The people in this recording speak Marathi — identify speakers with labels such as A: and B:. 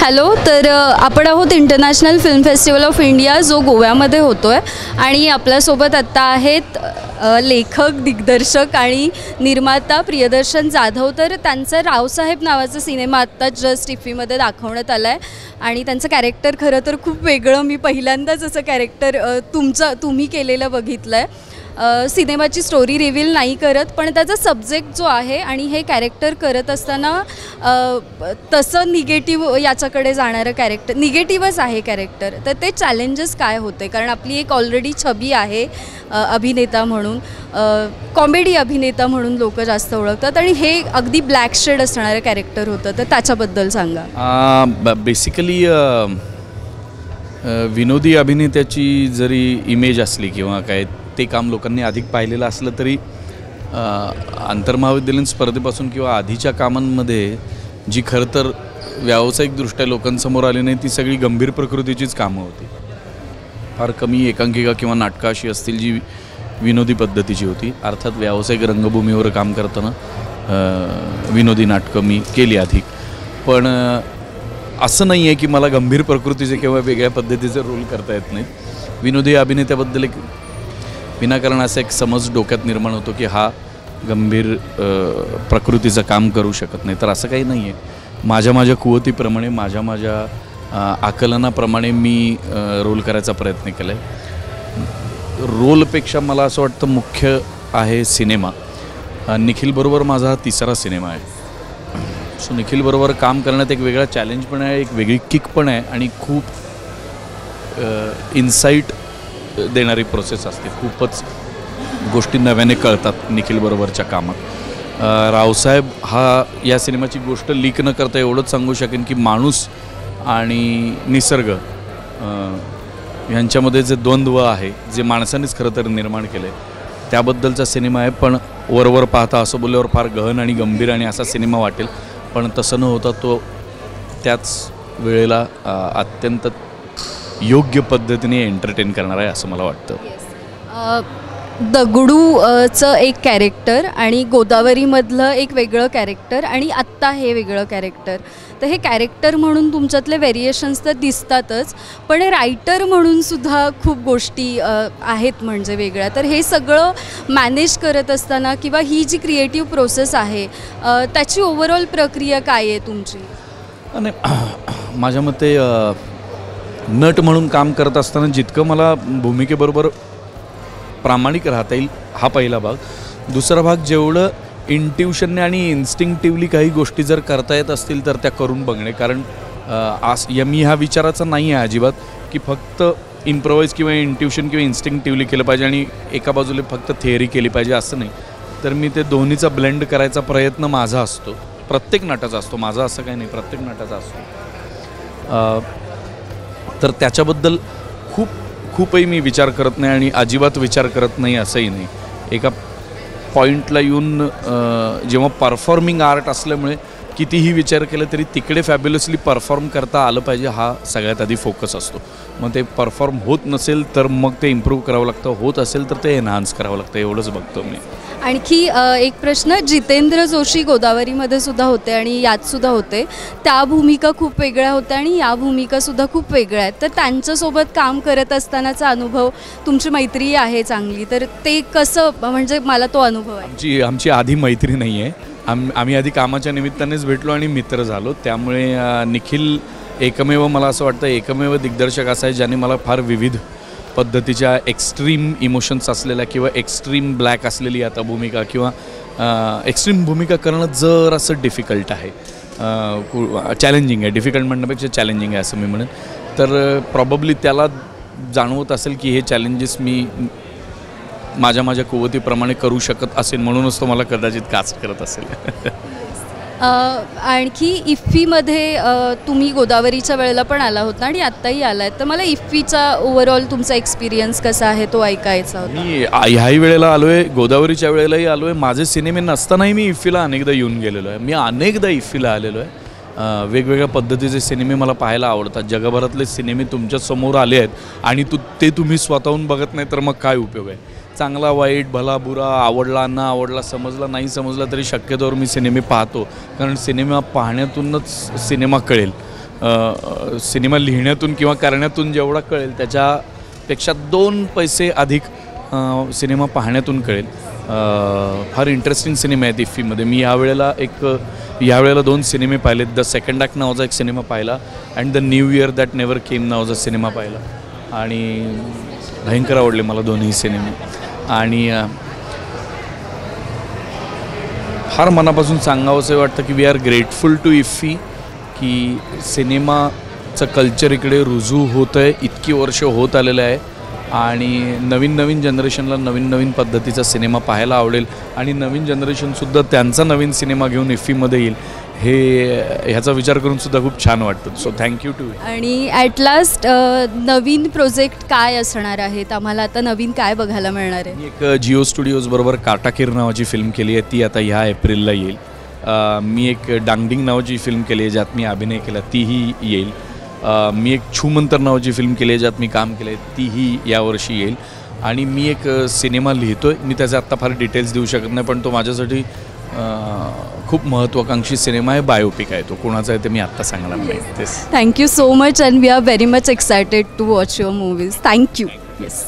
A: हॅलो. तर आपण आहोत international film festival of India, जो गोव्यामध्ये होतो आहे. आणि आपल्यासोबत आत्ता आहेत लेखक, दिग्दर्शक आणि निर्माता प्रियदर्शन जाधव. तर त्यांचा रावसाहेब नावाचा सिनेमा आत्ताच जस्ट इफ्फीमध्ये दाखवण्यात आला आहे. आणि त्यांचं कॅरेक्टर खरं तर खूप वेगळं, मी पहिल्यांदाच असं कॅरेक्टर तुम्ही केलेलं बघितलं आहे. सिनेमाची स्टोरी रिव्हील नाही करत, पण त्याचा सब्जेक्ट जो आहे आणि हे कॅरेक्टर करत असताना तसं निगेटिव्ह याच्याकडे जाणारं कॅरेक्टर, निगेटिव्हच आहे कॅरेक्टर. तर ते चॅलेंजेस काय होते? कारण आपली एक ऑलरेडी छबी आहे अभिनेता म्हणून, कॉमेडी अभिनेता म्हणून लोक जास्त ओळखतात, आणि हे अगदी ब्लॅक शेड असणारं कॅरेक्टर होतं. तर त्याच्याबद्दल सांगा.
B: बेसिकली विनोदी अभिनेत्याची जरी इमेज असली किंवा काय, ते काम लोकांनी अधिक पाहिलेलं असलं तरी आंतरमहाविद्यालयीन स्पर्धेपासून किंवा आधीच्या कामांमध्ये जी खरं तर व्यावसायिकदृष्ट्या लोकांसमोर आली नाही, ती सगळी गंभीर प्रकृतीचीच कामं होती. फार कमी एकांकिका किंवा नाटकं अशी असतील जी विनोदी पद्धतीची होती. अर्थात व्यावसायिक रंगभूमीवर काम करताना विनोदी नाटकं मी केली अधिक, पण असं नाही आहे की मला गंभीर प्रकृतीचे किंवा वेगळ्या पद्धतीचे रोल करता येत नाहीत. विनोदी अभिनेत्याबद्दल एक विनाकारण असा एक समज डोक्यात निर्माण होतो की हा गंभीर प्रकृतीचं काम करू शकत नाही. तर असं काही नाही आहे. माझ्या कुवतीप्रमाणे, माझ्या आकलनाप्रमाणे मी रोल करायचा प्रयत्न केला आहे. रोलपेक्षा मला असं वाटतं मुख्य आहे सिनेमा. निखिलबरोबर माझा हा 3रा सिनेमा आहे. सो निखिलबरोबर काम करण्यात एक वेगळा चॅलेंज पण आहे, एक वेगळी किक पण आहे, आणि खूप इन्साईट देणारी प्रोसेस असते. खूपच गोष्टी नव्याने कळतात निखिलबरोबरच्या कामात. रावसाहेब हा या सिनेमाची गोष्ट लीक न करता एवढंच सांगू शकेन की माणूस आणि निसर्ग ह्यांच्यामध्ये जे द्वंद्व आहे, जे माणसानेच खरं तर निर्माण केलं आहे, त्याबद्दलचा सिनेमा आहे. पण वरवर पाहता असं बोलल्यावर फार गहन आणि गंभीर आणि असा सिनेमा वाटेल, पण तसं न होता तो त्याच वेळेला अत्यंत योग्य पद्धतीने एंटरटेन करणार आहे असं मला वाटतं.
A: दगडूचं एक कॅरेक्टर आणि गोदावरीमधलं एक वेगळं कॅरेक्टर आणि आत्ता हे वेगळं कॅरेक्टर. तर हे कॅरेक्टर म्हणून तुमच्यातले व्हेरिएशन्स तर दिसतातच, पण रायटर म्हणून सुद्धा खूप गोष्टी आहेत म्हणजे वेगळ्या. तर हे सगळं मॅनेज करत असताना किंवा ही जी क्रिएटिव्ह प्रोसेस आहे त्याची ओव्हरऑल प्रक्रिया काय आहे तुमची?
B: आणि माझ्या मते नट म्हणून काम करत असताना जितकं मला भूमिकेबरोबर प्रामाणिक राहता येईल, हा पहिला भाग. दुसरा भाग, जेवढं इंट्युशनने आणि इन्स्टिंक्टिव्हली काही गोष्टी जर करता येत असतील तर त्या करून बघणे. कारण मी ह्या विचाराचा नाही आहे अजिबात की फक्त इम्प्रोवाईज किंवा इंट्युशन किंवा इन्स्टिंक्टिव्हली केलं पाहिजे आणि एका बाजूला फक्त थिअरी केली पाहिजे, असं नाही. तर मी ते दोन्हीचा ब्लेंड करायचा प्रयत्न माझा असतो, प्रत्येक नाटाचा असतो. माझा असं काही नाही, प्रत्येक नाटाचा असतो. तर त्याच्याबद्दल खूपही मी विचार करत नाही आणि अजिबात विचार करत नाही असंही नाही. एका पॉईंटला येऊन जेव्हा परफॉर्मिंग आर्ट असल्यामुळे कितीही विचार केला तरी तिकडे फॅब्युलसली परफॉर्म करता आलं पाहिजे, हा सगळ्यात आधी फोकस असतो. मग ते परफॉर्म होत नसेल तर मग ते इम्प्रूव्ह करावं लागतं, होत असेल तर ते एनहान्स करावं लागतं, एवढंच बघतो मी.
A: आणखी एक प्रश्न, जितेंद्र जोशी गोदावरीमध्ये सुद्धा होते आणि यातसुद्धा होते. त्या भूमिका खूप वेगळ्या होत्या आणि या भूमिकासुद्धा खूप वेगळ्या आहेत. तर त्यांच्यासोबत काम करत असतानाचा अनुभव, तुमची मैत्री आहे चांगली, तर ते कसं, म्हणजे मला तो अनुभव आहे.
B: आमची आधी मैत्री नाही आहे. आम्ही आधी कामाच्या निमित्तानेच भेटलो आणि मित्र झालो. त्यामुळे निखिल एकमेव, मला असं वाटतं एकमेव दिग्दर्शक असा आहे ज्याने मला फार विविध पद्धतीच्या एक्स्ट्रीम इमोशन्स असलेल्या किंवा एक्स्ट्रीम ब्लॅक असलेली आता भूमिका किंवा एक्स्ट्रीम भूमिका करणं जरासं डिफिकल्ट आहे, चॅलेंजिंग आहे. डिफिकल्ट म्हणण्यापेक्षा चॅलेंजिंग आहे असं मी म्हणेन. तर प्रॉबब्ली त्याला जाणवत असेल की हे चॅलेंजेस मी माझ्या कुवतीप्रमाणे करू शकत असेल, म्हणूनच तो मला कदाचित कास्ट करत असेल.
A: आणखी इफ्फीमध्ये तुम्ही गोदावरीच्या वेळेला पण आला होता आणि आत्ताही आला आहे. तर मला इफ्फीचा ओव्हरऑल तुमचा एक्सपिरियन्स कसा आहे तो ऐकायचा होता.
B: मी ह्याही वेळेला आलो आहे, गोदावरीच्या वेळेलाही आलो आहे. माझे सिनेमे नसतानाही मी इफ्फीला अनेकदा येऊन गेलेलो आहे. मी अनेकदा इफ्फीला आलेलो आहे. वेगवेगळ्या पद्धतीचे सिनेमे मला पाहायला आवडतात. जगभरातले सिनेमे तुमच्या समोर आले आहेत आणि ते तुम्ही स्वतःहून बघत नाही तर मग काय उपयोग आहे. चांगला वाईट भला बुरा आवडला न आवडला समजला नाही समजला तरी शक्यतोवर मी सिनेमे पाहतो, कारण सिनेमा पाहण्यातूनच सिनेमा कळेल. सिनेमा लिहिण्यातून किंवा करण्यातून जेवढा कळेल त्याच्यापेक्षा 2 पैसे अधिक सिनेमा पाहण्यातून कळेल. फार इंटरेस्टिंग सिनेमे आहेत इफ्फीमध्ये. मी यावेळेला 2 सिनेमे पाहिलेत. द सेकंड ॲक्ट नावाचा एक सिनेमा पाहिला and the new year that never came नावाचा सिनेमा पाहिला आणि भयंकर आवडले मला दोन्ही सिनेमे. आणि फार मनापासून सांगावंसं वाटतं की we are grateful to IFFI की सिनेमाचं कल्चर इकडे रुजू होतं आहे. इतकी वर्ष होत आलेलं आहे आणि नवीन जनरेशनला नवीन पद्धतीचा सिनेमा पाहायला आवडेल आणि नवीन जनरेशनसुद्धा त्यांचा नवीन सिनेमा घेऊन इफ्फीमध्ये येईल ह्याचा विचार करूनसुद्धा खूप छान वाटतं. So thank you too.
A: आणि ॲट लास्ट नवीन प्रोजेक्ट काय असणार आहेत? आम्हाला आता नवीन काय बघायला मिळणार आहे?
B: मी एक जिओ स्टुडिओज बरोबर काटाकीर नावाची फिल्म केली आहे, ती आता ह्या एप्रिलला येईल. मी एक डांगडिंग नावाची फिल्म केली आहे ज्यात मी अभिनय केला, तीही येईल. मी एक छूमंतर नावाची फिल्म केली आहे ज्यात मी काम केलं आहे, तीही यावर्षी येईल. आणि मी एक सिनेमा लिहितो आहे. मी त्याचे आत्ता फार डिटेल्स देऊ शकत नाही, पण तो माझ्यासाठी खूप महत्त्वाकांक्षी सिनेमा आहे. बायोपिक आहे तो. कोणाचा आहे ते मी आत्ता सांगणार नाही. तेच.
A: Thank you so much and we are very much excited to watch your movies. Thank you. Yes.